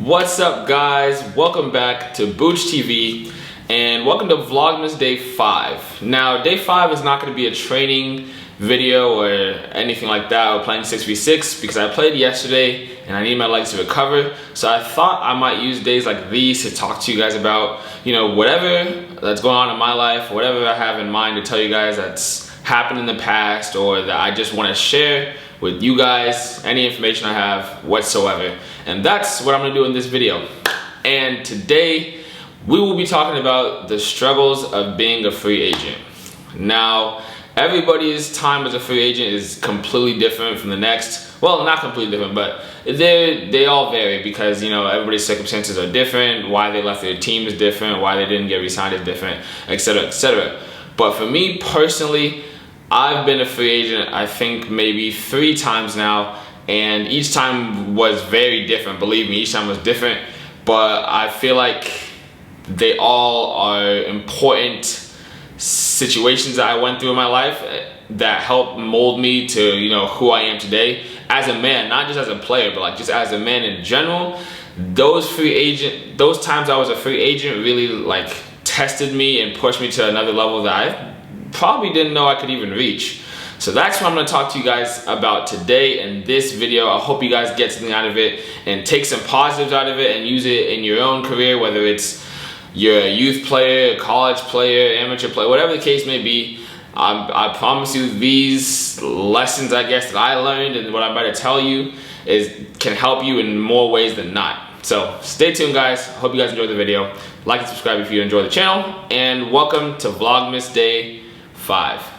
What's up, guys? Welcome back to Booch TV and welcome to Vlogmas Day 5. Now, Day 5 is not going to be a training video or anything like that. We're playing 6v6 because I played yesterday and I need my legs to recover. So I thought I might use days like these to talk to you guys about, whatever that's going on in my life, whatever I have in mind to tell you guys that's happened in the past or that I just want to share with you guys, any information I have whatsoever. And that's what I'm gonna do in this video. And today, we will be talking about the struggles of being a free agent. Now, everybody's time as a free agent is completely different from the next. Well, not completely different, but they all vary because, everybody's circumstances are different, why they left their team is different, why they didn't get re-signed is different, etc., etc. But for me personally, I've been a free agent, I think maybe 3 times now, and each time was very different. Believe me, each time was different, but I feel like they all are important situations that I went through in my life that helped mold me to, who I am today as a man, not just as a player, but like just as a man in general. Those times I was a free agent really tested me and pushed me to another level that I probably didn't know I could even reach. So that's what I'm going to talk to you guys about today in this video. I hope you guys get something out of it and take some positives out of it and use it in your own career, whether it's you're a youth player, a college player, amateur player, whatever the case may be. I promise you these lessons, I guess, that I learned and what I'm about to tell you can help you in more ways than not. So stay tuned, guys. Hope you guys enjoyed the video. Like and subscribe if you enjoy the channel, and welcome to Vlogmas Day 5.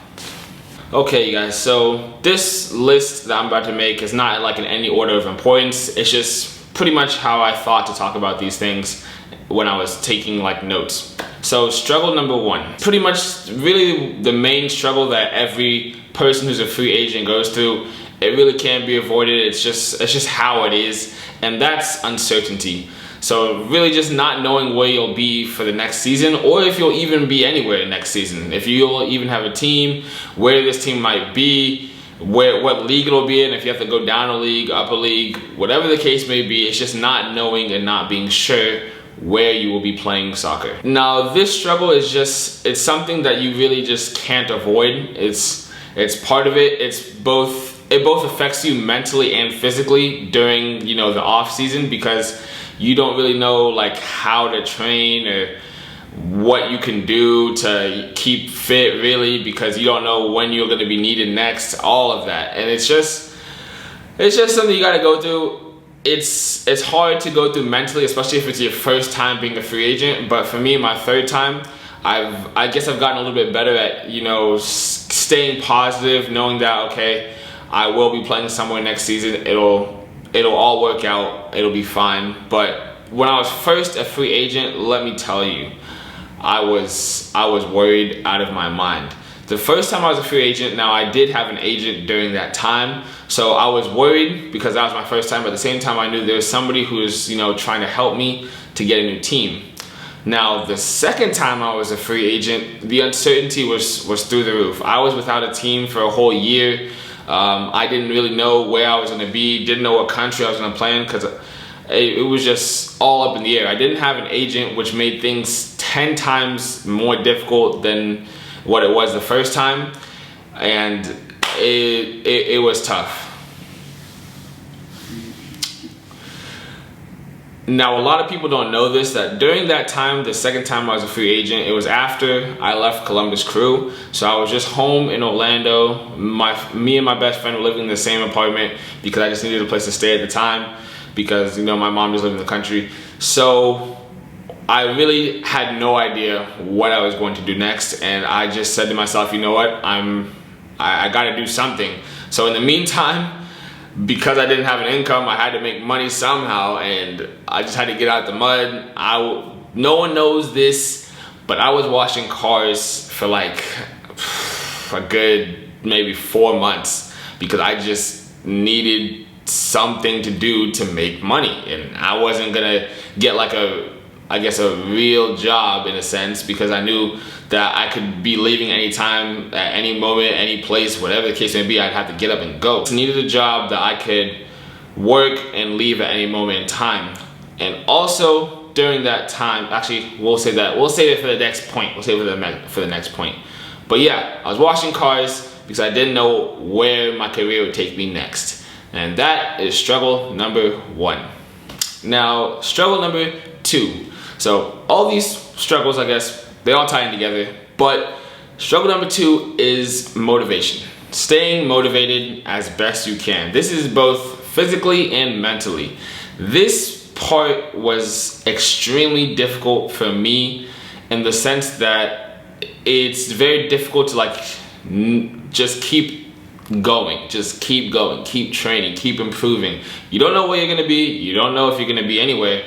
Okay, you guys, so this list that I'm about to make is not in any order of importance. It's just pretty much how I thought to talk about these things when I was taking notes. So struggle number 1, pretty much really the main struggle that every person who's a free agent goes through. It really can't be avoided. It's just how it is, and that's uncertainty. So really just not knowing where you'll be for the next season, or if you'll even be anywhere next season. If you'll even have a team, where this team might be, what league it'll be in, if you have to go down a league, up a league, whatever the case may be. It's just not knowing and not being sure where you will be playing soccer. Now, this struggle is it's something that you really just can't avoid. It's part of it. It both affects you mentally and physically during, the off season, because you don't really know how to train or what you can do to keep fit, really, because you don't know when you're going to be needed next, all of that. And it's just something you got to go through. It's hard to go through mentally, especially if it's your first time being a free agent. But for me, my 3rd time, I guess I've gotten a little bit better at, staying positive, knowing that, okay, I will be playing somewhere next season. It'll all work out, it'll be fine. But when I was first a free agent, let me tell you, I was worried out of my mind. The first time I was a free agent, now I did have an agent during that time, so I was worried because that was my first time, but at the same time I knew there was somebody who was, trying to help me to get a new team. Now, the second time I was a free agent, the uncertainty was through the roof. I was without a team for a whole year. I didn't really know where I was going to be, didn't know what country I was going to play in, because it was just all up in the air. I didn't have an agent, which made things 10 times more difficult than what it was the first time, and it was tough. Now, a lot of people don't know this, that during that time, the second time I was a free agent, it was after I left Columbus Crew. So I was just home in Orlando. Me and my best friend were living in the same apartment because I just needed a place to stay at the time because, my mom just lived in the country. So I really had no idea what I was going to do next. And I just said to myself, you know what, I gotta do something. So in the meantime, because I didn't have an income, I had to make money somehow, and I just had to get out the mud. No one knows this, but I was washing cars for a good maybe 4 months because I just needed something to do to make money, and I wasn't gonna get a real job in a sense, because I knew that I could be leaving anytime, at any moment, any place, whatever the case may be. I'd have to get up and go. I needed a job that I could work and leave at any moment in time. And also during that time, actually, we'll save it for the next point. We'll save it for the next point. But yeah, I was washing cars because I didn't know where my career would take me next. And that is struggle number 1. Now, struggle number 2. So all these struggles, I guess, they all tie in together. But struggle number 2 is motivation. Staying motivated as best you can. This is both physically and mentally. This part was extremely difficult for me in the sense that it's very difficult to just keep going, keep training, keep improving. You don't know where you're gonna be, you don't know if you're gonna be anywhere,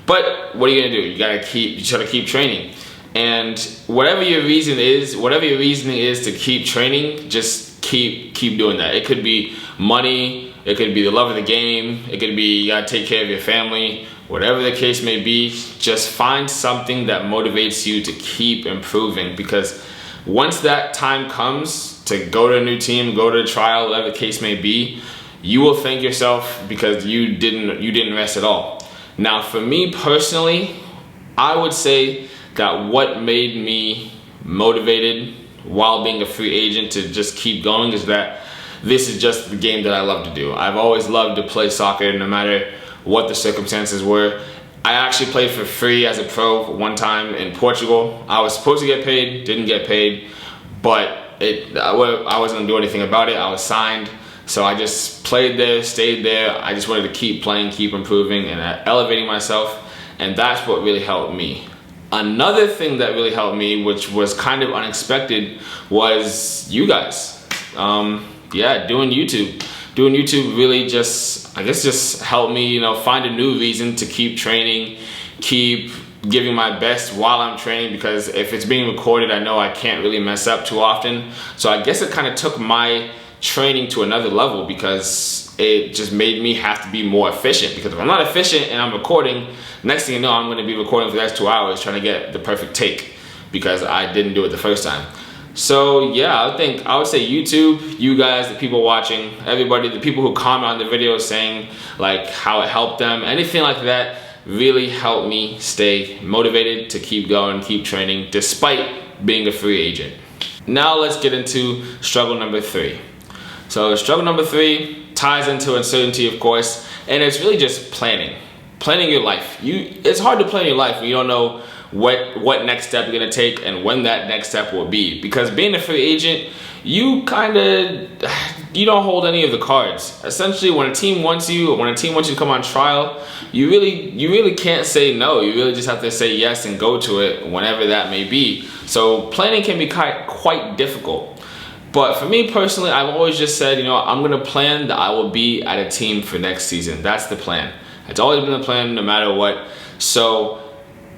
but what are you gonna do? You gotta keep training. And whatever your reasoning is to keep training, just keep doing that. It could be money, it could be the love of the game, it could be you gotta take care of your family, whatever the case may be, just find something that motivates you to keep improving, because once that time comes to go to a new team, go to a trial, whatever the case may be, you will thank yourself because you didn't rest at all. Now, for me personally, I would say that what made me motivated while being a free agent to just keep going is that this is just the game that I love to do. I've always loved to play soccer no matter what the circumstances were. I actually played for free as a pro one time in Portugal. I was supposed to get paid, didn't get paid, but I wasn't gonna do anything about it. I was signed, so I just played there, stayed there. I just wanted to keep playing, keep improving, and elevating myself, and that's what really helped me. Another thing that really helped me, which was kind of unexpected, was you guys. Doing YouTube. Doing YouTube really just helped me, find a new reason to keep training, keep giving my best while I'm training, because if it's being recorded, I know I can't really mess up too often. So I guess it kind of took my training to another level, because it just made me have to be more efficient, because if I'm not efficient and I'm recording, next thing you know, I'm going to be recording for the next 2 hours trying to get the perfect take because I didn't do it the first time. So yeah, I would say YouTube, you guys, the people watching, everybody, the people who comment on the video saying like how it helped them, anything like that really helped me stay motivated to keep going, keep training despite being a free agent. Now let's get into struggle number 3. So struggle number 3 ties into uncertainty, of course, and it's really just planning your life. It's hard to plan your life when you don't know what next step you're gonna take and when that next step will be, because being a free agent, you don't hold any of the cards. Essentially, when a team wants you to come on trial, you really can't say no. You really just have to say yes and go to it whenever that may be. So planning can be quite difficult. But for me personally, I've always just said, I'm gonna plan that I will be at a team for next season. That's the plan. It's always been the plan no matter what. So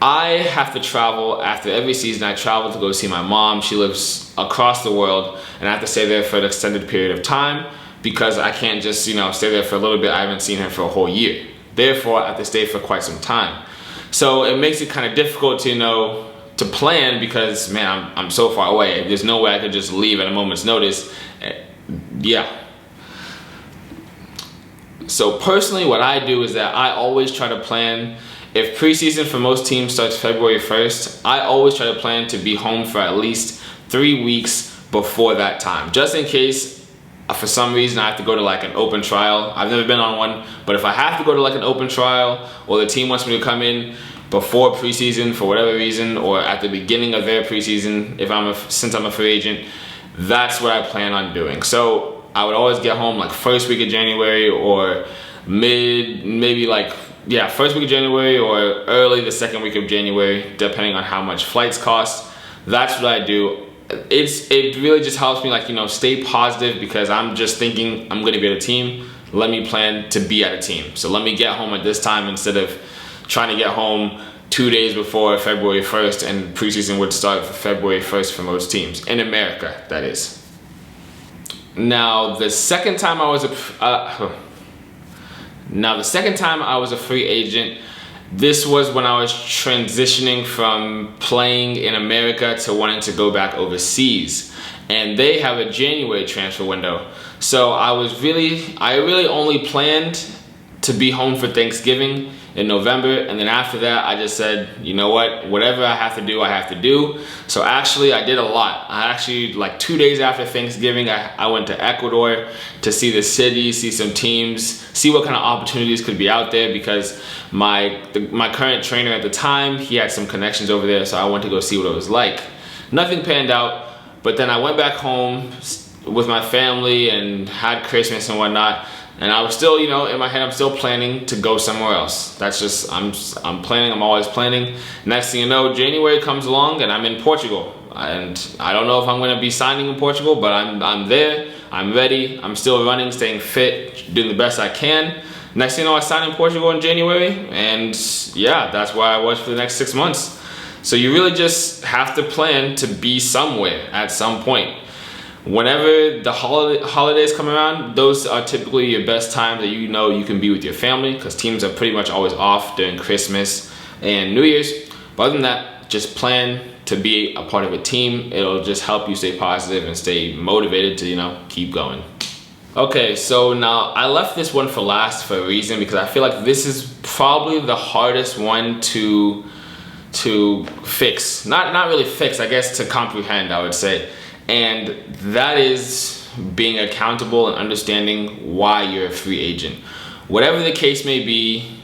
I have to travel after every season. I travel to go see my mom. She lives across the world, and I have to stay there for an extended period of time because I can't just, stay there for a little bit. I haven't seen her for a whole year. Therefore, I have to stay for quite some time. So it makes it kind of difficult to plan because, man, I'm so far away. There's no way I could just leave at a moment's notice. Yeah. So personally, what I do is that I always try to plan. If preseason for most teams starts February 1st, I always try to plan to be home for at least 3 weeks before that time, just in case for some reason I have to go to like an open trial. I've never been on one, but if I have to go to like an open trial, or the team wants me to come in before preseason for whatever reason, or at the beginning of their preseason, since I'm a free agent, that's what I plan on doing. So I would always get home like first week of January, or first week of January, or early the second week of January, depending on how much flights cost. That's what I do. It really just helps me stay positive, because I'm just thinking I'm gonna be at a team. Let me plan to be at a team. So let me get home at this time instead of trying to get home 2 days before February 1st, and preseason would start for February 1st for most teams, in America, that is. Now, the second time I was a free agent, this was when I was transitioning from playing in America to wanting to go back overseas. And they have a January transfer window. So I really only planned to be home for Thanksgiving in November, and then after that I just said, you know what, whatever I have to do, I have to do. So actually I did a lot. I actually, like 2 days after Thanksgiving, I went to Ecuador to see the city, see some teams, see what kind of opportunities could be out there, because my current trainer at the time, he had some connections over there, so I went to go see what it was like. Nothing panned out, but then I went back home with my family and had Christmas and whatnot, and I was still, you know, in my head, I'm still planning to go somewhere else. That's just, I'm planning, I'm always planning. Next thing you know, January comes along and I'm in Portugal. And I don't know if I'm gonna be signing in Portugal, but I'm there, I'm ready, I'm still running, staying fit, doing the best I can. Next thing you know, I signed in Portugal in January, and yeah, that's where I was for the next 6 months. So you really just have to plan to be somewhere at some point. Whenever the holidays come around, those are typically your best times that you know you can be with your family, because teams are pretty much always off during Christmas and New Year's. But other than that, just plan to be a part of a team. It'll just help you stay positive and stay motivated to, you know, keep going. Okay, so now I left this one for last for a reason, because I feel like this is probably the hardest one to fix. Not really fix, I guess, to comprehend, I would say. And that is being accountable and understanding why you're a free agent. Whatever the case may be,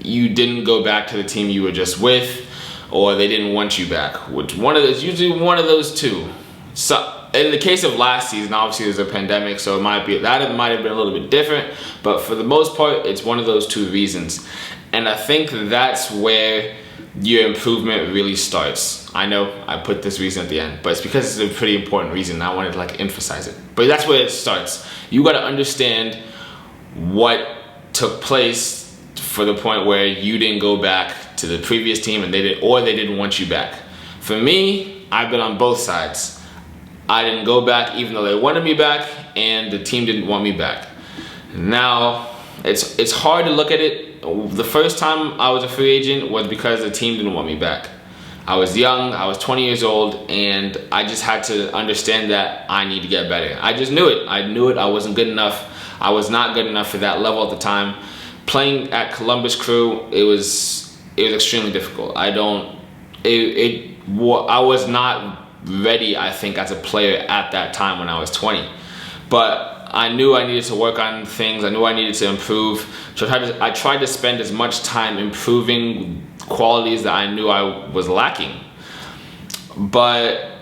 you didn't go back to the team you were just with, or they didn't want you back. Usually one of those two. So in the case of last season, obviously there's a pandemic, so it might have been a little bit different, but for the most part, it's one of those two reasons. And I think that's where your improvement really starts. I know I put this reason at the end, but it's because it's a pretty important reason. I wanted to like emphasize it. But that's where it starts. You got to understand what took place for the point where you didn't go back to the previous team and they didn't want you back. For me, I've been on both sides. I didn't go back even though they wanted me back, and the team didn't want me back. Now, it's hard to look at it. The first time I was a free agent was because the team didn't want me back. I was young, I was 20 years old, and I just had to understand that I need to get better. I just knew it. I knew it. I wasn't good enough. I was not good enough for that level at the time. Playing at Columbus Crew, it was extremely difficult. I was not ready, I think, as a player at that time when I was 20. But I knew I needed to work on things. I knew I needed to improve. So I tried to spend as much time improving qualities that I knew I was lacking. But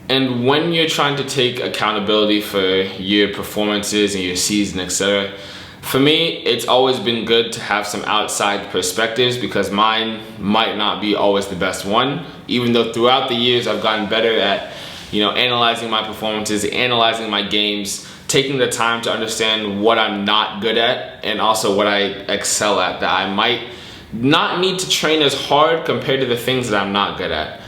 and when you're trying to take accountability for your performances and your season, etc., for me, it's always been good to have some outside perspectives, because mine might not be always the best one, even though throughout the years I've gotten better at, you know, analyzing my performances, analyzing my games, taking the time to understand what I'm not good at and also what I excel at, that I might not need to train as hard compared to the things that I'm not good at.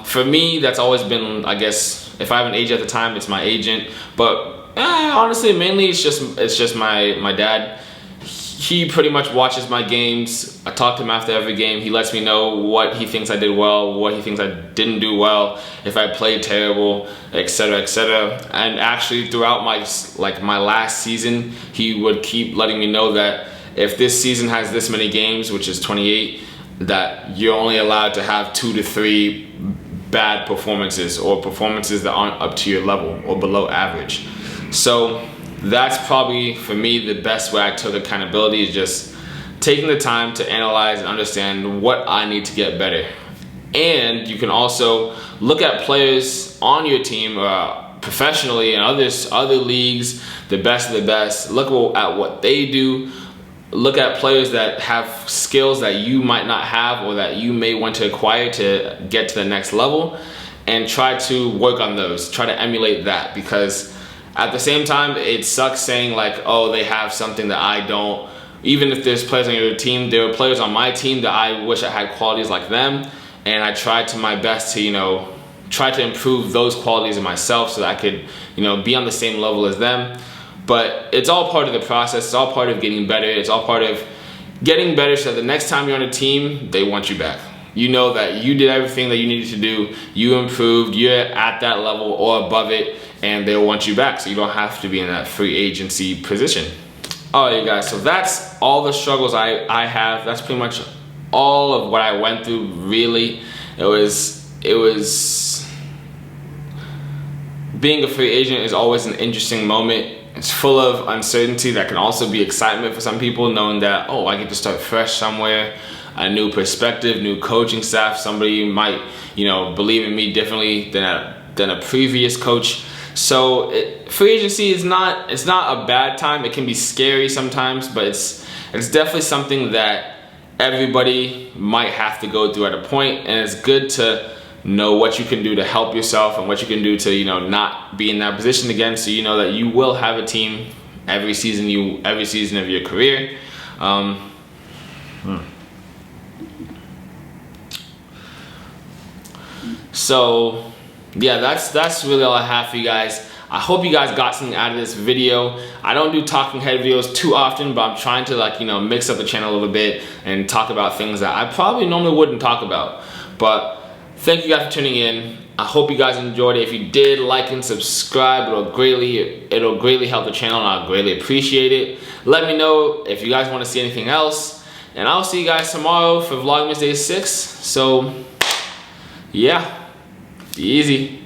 For me, that's always been, I guess, if I have an agent at the time, it's my agent, but honestly, mainly it's just my dad. He pretty much watches my games. I talk to him after every game. He lets me know what he thinks I did well, what he thinks I didn't do well, if I played terrible, etc., etc. And actually, throughout my last season, he would keep letting me know that if this season has this many games, which is 28, that you're only allowed to have 2 to 3 bad performances, or performances that aren't up to your level or below average. So that's probably, for me, the best way I took accountability, is just taking the time to analyze and understand what I need to get better. And you can also look at players on your team professionally in other leagues, the best of the best. Look at what they do. Look at players that have skills that you might not have, or that you may want to acquire to get to the next level, and try to work on those. Try to emulate that, because at the same time, it sucks saying like, oh, they have something that I don't. Even if there's players on your team, there are players on my team that I wish I had qualities like them, and I tried to my best to, you know, try to improve those qualities in myself so that I could, you know, be on the same level as them. But it's all part of the process. It's all part of getting better. It's all part of getting better so that the next time you're on a team, they want you back. you know that you did everything that you needed to do, you improved, you're at that level or above it, and they'll want you back, so you don't have to be in that free agency position. All right, you guys, so that's all the struggles I have. That's pretty much all of what I went through, really. It was being a free agent is always an interesting moment. It's full of uncertainty that can also be excitement for some people, knowing that, oh, I get to start fresh somewhere, a new perspective, new coaching staff. Somebody might, you know, believe in me differently than a previous coach. So free agency is not a bad time. It can be scary sometimes, but it's definitely something that everybody might have to go through at a point, and it's good to know what you can do to help yourself and what you can do to, you know, not be in that position again, so you know that you will have a team every season of your career. So yeah, that's really all I have for you guys. I hope you guys got something out of this video. I don't do talking head videos too often, but I'm trying to, like, you know, mix up the channel a little bit and talk about things that I probably normally wouldn't talk about. But thank you guys for tuning in. I hope you guys enjoyed it. If you did, like and subscribe. It'll greatly help the channel, and I'll greatly appreciate it. Let me know if you guys want to see anything else, and I'll see you guys tomorrow for Vlogmas Day 6. So yeah, be easy.